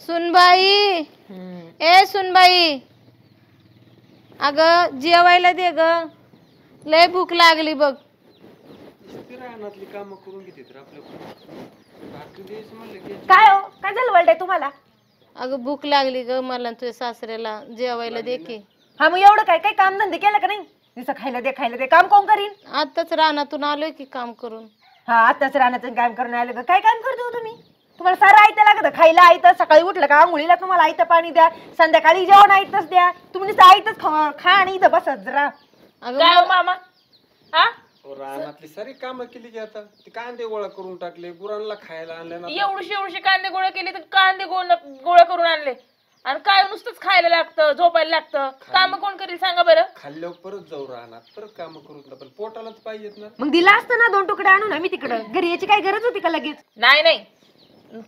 सुनबाई ए सुनबाई, अगं जेवायला दे ग, लय भूक लागली बघ. रानातली कामं करून घेते काय हो, काय झालं वळडे तुम्हाला? अगं भूक लागली ग मला, तुझ्या सासऱ्याला जेवायला दे की. हा मग एवढं काय काय काम धंदे केलं का नाही? दिसं खायला दे काम कोण करीन? आताच रानातून आलोय की काम करून. हा आताच रानाचं काम करून आलं का? काय काम करतो तुम्ही? तुम्हाला सारं आयतं लागतं खायला, आयतं सकाळी उठलं का आंघोळीला तुम्हाला आयतं पाणी द्या, संध्याकाळी जेवण आयतच द्या. तुम्ही नुसतं आयतच खा आणि इथं बसत जरा. अगं मामा हा रानातली सारी कामं केली की आता ते कांदे गोळा करून टाकले, गुरांना खायला आणले ना. एवढे कांदे गोळा केले तर कांदे गोळा करून आणले आणि काय नुसतंच खायला लागतं, झोपायला लागतं. काम कोण करेल सांगा बरं? खाल्ल्यावर परत जाऊ राहणार, परत काम करून पण पोटालाच पाहिजेत ना. मग दिला असतं ना 2 तुकडे आणून आम्ही तिकडं. घरी याची काय गरज होती का लगेच? नाही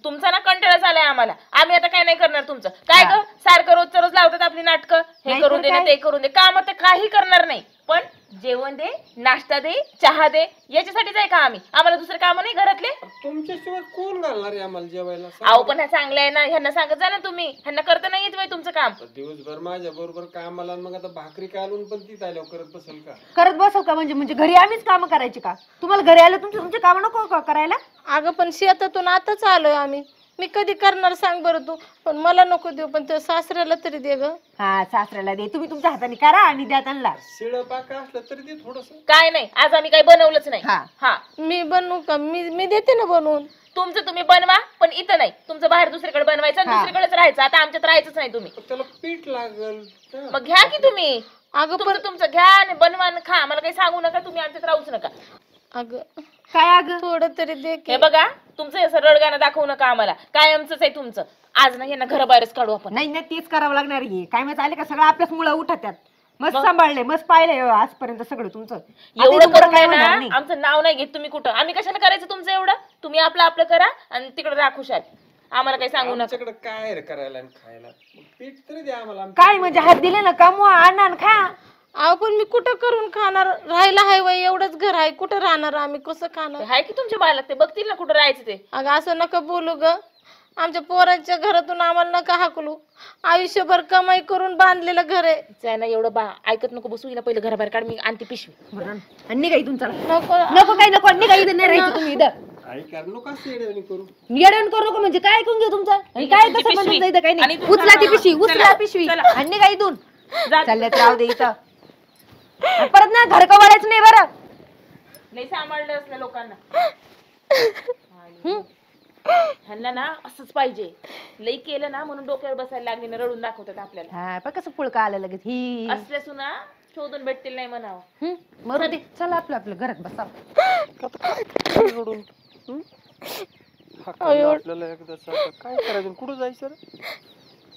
तुमचा ना कंटाळाच आलाय आम्हाला. आम्ही आता काय नाही करणार तुमचं. काय ग सारखं रोज लावतात आपली नाटकं, हे करून दे ते करून दे. काम तर काही करणार नाही, पण जेवण दे, नाश्ता दे, चहा दे, याच्यासाठीच आहे का आम्ही? आम्हाला दुसरे काम नाही घरातले? तुमच्याशिवाय कोण घालणार आहे आम्हाला जेवायला? अहो पण हा चांगलं आहे ना, ह्यांना सांगत जा ना तुम्ही. ह्यांना करता नाही येत तुमचं काम. दिवसभर माझ्या बरोबर कामाला, मग आता भाकरी कालून पण ती आल्यावर करत बसेल का? करत बसव का? म्हणजे घरी आम्हीच काम करायची का? तुम्हाला घरी आलं तुमचे काम नको का करायला? अगं पण शेतातून आताच आलोय आम्ही, मी कधी करणार सांग बरं तू. पण मला नको देऊ, पण त्या सासऱ्याला तरी दे ग. हा सासऱ्याला दे, तुम्ही तुमच्या हाताने करा आणि द्या त्यांना. शिळ पाका असलं तरी दे थोडस. काय नाही, आज आम्ही काही बनवलंच नाही. हा मी बनवू का? मी देते ना बनवून. तुमचं तुम्ही बनवा, पण इथं नाही. तुमचं बाहेर दुसरीकडे बनवायचं आणि दुसरीकडेच राहायचं. आता आमच्यात राहायचंच नाही तुम्ही. त्याला पीठ लागल, मग घ्या की तुम्ही. अगं पण तुमचं घ्या आणि बनवा आणि खा. मला काही सांगू नका, तुम्ही आमच्यात राहूच नका. अगं काय अगं थोडं तरी दे की. हे बघा, तुमचं असं रडगाणं दाखवू नका आम्हाला. कायमचंच आहे तुमचं. आज ना यांना घराबाहेरच काढू आपण. नाही तेच करावं लागणार आहे. काय माहिती आले का सगळं आपल्याच मुळे उठत त्यात. मस्त सांभाळले, मस्त पाहिलंय आजपर्यंत सगळं तुमचं. एवढं करून काय ना, आमचं नाव नाही घेत तुम्ही कुठं. आम्ही कशाला करायचं तुमचं एवढं? तुम्ही आपलं करा आणि तिकडे राखू शाल. आम्हाला काही सांगू नका. काय रे करायला आणि खायला? पीठ तरी द्या आम्हाला. काय म्हणजे हात दिले ना कमवा आणा खा. अहो पण मी कुठं करून खाणार? राहायला हाय वय, एवढंच घर आहे, कुठं राहणार आम्ही? कसं खाणार? हाय की तुमच्या बाळाला, ते बघतील ना कुठं राहायचं ते. अगं असं नका बोलू ग. आमच्या पोरांच्या घरातून आम्हाला नका हाकलू. आयुष्यभर कमाई करून बांधलेलं घर आहे ना. एवढं ऐकत नको बसू. हिला पहिलं घराबाहेर काढ, मी आणते पिशवी. आणि निघा इथून चला. नको नको निघा इथं नाही राहायचं तुम्ही इथं. येडवण करू नको म्हणजे काय ऐकून घे तुमचं. आणि काय कसं म्हणून इथं काही नाही. उचला ती पिशवी, उचला पिशवी आणि निघा इथून. चालल्यात राहू दे इथं. परत ना घर कवायचं नाही बरं. नाही सांभाळलं असल्या लोकांना. ह्यांना ना असंच पाहिजे. लई केलं ना म्हणून डोक्यावर बसायला लागले ना, रडून दाखवतात आपल्याला. हा पण कसं पुळका आलं लगेच. ही असल्या सुना शोधून भेटतील नाही म्हणावं. मरू दे, चला आपलं घरात बसा. आपल्याला एकदा काय करायचं, कुठं जायचं?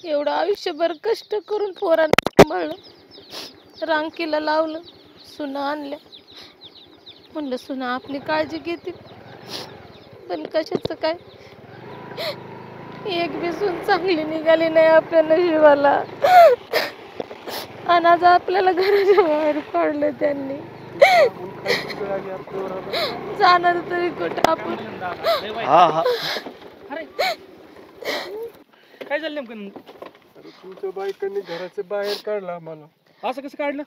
एवढं आयुष्यभर कष्ट करून पोरांना सांभाळलं, रांकीला लावलं, सुना आणल्या. म्हणलं सुना आपली काळजी घेतील, पण कशाचं काय? एक बी सून चांगली निघाली नाही आपल्या नशिबाला. आणि आज आपल्याला घराच्या बाहेर काढलं त्यांनी. जाणार तरी कुठं आपण? काय झालं नेमकं? तुमच्या बायकांनी घराच्या बाहेर काढलं आम्हाला. असं कसं काढलं?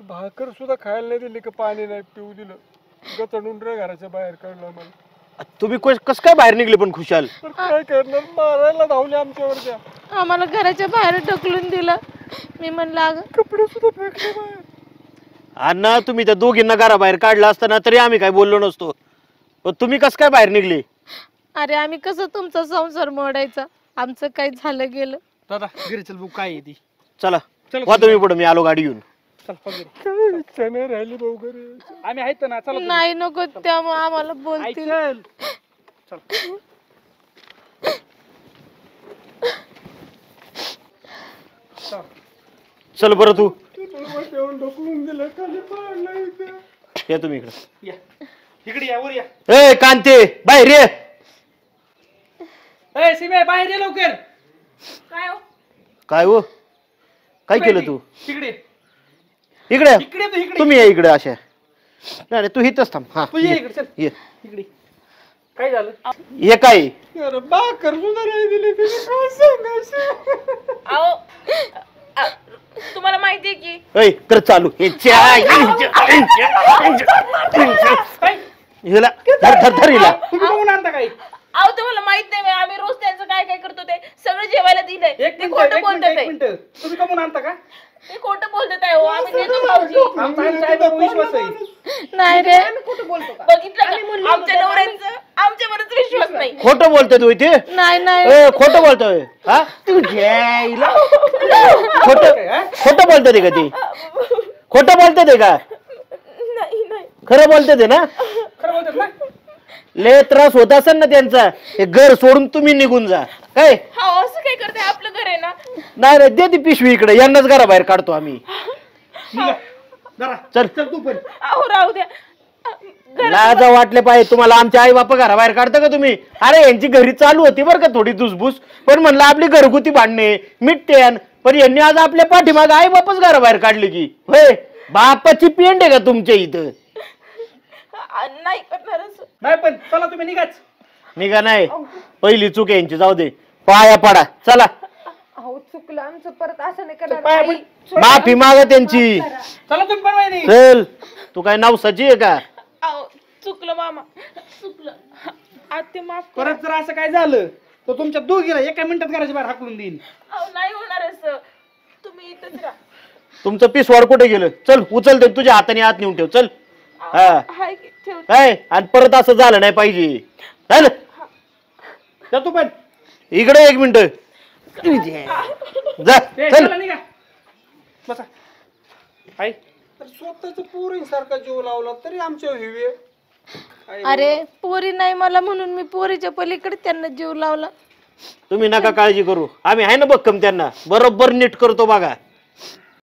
भाकर सुद्धा खायला नाही दिली, का पाणी नाही पिऊ दिलं, गचडून घराच्या बाहेर काढलं आम्हाला. तुम्ही कसं काय बाहेर निघले पण खुशाल? काय करणार, मारायला धावले आमच्यावर त्या. आम्हाला घराच्या बाहेर ढकलून दिलं. मी म्हणलं अगं कपडे सुद्धा फेकले बाहेर. अण्णा तुम्ही त्या दोघींना घराबाहेर काढलं असताना तरी आम्ही काय बोललो नसतो, पण तुम्ही कसं काय बाहेर निघले? अरे आम्ही कसं तुमचा संसार मोडायचा? आमचं काही झालं गेलं. दादा घरी चल बघू काय आहे ती. चला वा तुम्ही पुढे, मी आलो गाडी घेऊन. राहिली भाऊ घरी. आम्ही आहेत ना. चला नाही नको, त्यामुळे आम्हाला बोलतील. चल बरं तू ढकलून दिलं, खाली पाडलं इथं. या तुम्ही इकडे. इकडे या, वर या. ए कांते बाहेर ये. ए सीमे बाहेर ये लवकर. काय हो? काय हो, काय केलं तू? इकडे इकडे इकडे तू इकडे. तुम्ही या इकडे. अशा नाही तू इथंच थांब. हा तू ये इकडे. चल ये. इकडे. काय झालं? हे काय भाकर सुद्धा नाही दिली, तिने काय सांगायचं? अहो तुम्हाला माहितीये की ऐ कर चालू हे हिला धर धर धर हिला तुम्ही बघून आणता काय अहो तुम्हाला माहित नाही आम्ही रोज त्यांचं काय काय करतो ते सगळं जेवायला दिलंय एक ते मिनिट खोटं एक मिनिट बोलतात एक आहे. मिनिट तुम्ही कमून आणता का ते खोटं बोलतात आहे हो आम्ही देतो भाऊजी आमचा आईवर विश्वास आहे नाही रे बघितलं का? आमच्या नवऱ्यांचं आमच्यावरच विश्वास नाही खोटं बोलतोय तू इथे नाही नाही ए, खोटं बोलतोय हा तुझ्या हिला खोटं बोलतोय ते का ती खोटं बोलतोय ते का नाही नाही खरं बोलतोय ते ना खरं बोलतात ना लय त्रास होत असेल ना त्यांचा हे घर सोडून तुम्ही निघून जा काय हा असं काय करते आपलं घर आहे ना नाही रे दे ती पिशवी इकडे यांनाच घराबाहेर काढतो आम्ही निघा जरा चल चल तू पण अहो राहू द्या लाज वाटले पाहिजे तुम्हाला आमच्या आई बापा घराबाहेर काढता का तुम्ही अरे यांची घरी चालू होती बरं का थोडी धुसभूस पण म्हणलं आपली घरगुती भांडणे मिटते पण यांनी आज आपल्या पाठीमाग आई बापच घराबाहेर काढली की होय बापाची पेंड आहे का तुमच्या इथं नाही करणार असं नाही पण चला तुम्ही निघाच निघा नाही पहिली चूक आहे यांची जाऊ दे पाया पडा चला अहो चुकलं आमचं परत असं नाही करणार पाया आई. माफी मागा त्यांची चला तुम्ही पण वहिनी चल तू काय नवसाची आहे का अहो चुकलं मामा चुकलं आत्ते माफ करा. परत जर असं काय झालं तर तुमच्या दोघीला एका मिनिटात घराच्या बाहेर हाकलून देईन अहो नाही होणार असं तुम्ही इथंच राहा तुमचं पिसवाड कुठे गेलं चल उचल ते तुझ्या हाताने हात नेऊन ठेव चल हा हाय की ठेव काय आणि परत असं झालं नाही पाहिजे चल जा तू पण इकडे एक मिनिट जा ए, चल चला निघा बसा आई तर स्वतःच पोरींसारखा जीव लावला तरी आमच्या हिवे अरे पोरी नाही मला म्हणून मी पोरीच्या पलीकडे त्यांना जीव लावला तुम्ही नका काळजी करू आम्ही आहे ना बक्कम त्यांना बरोबर नीट करतो बघा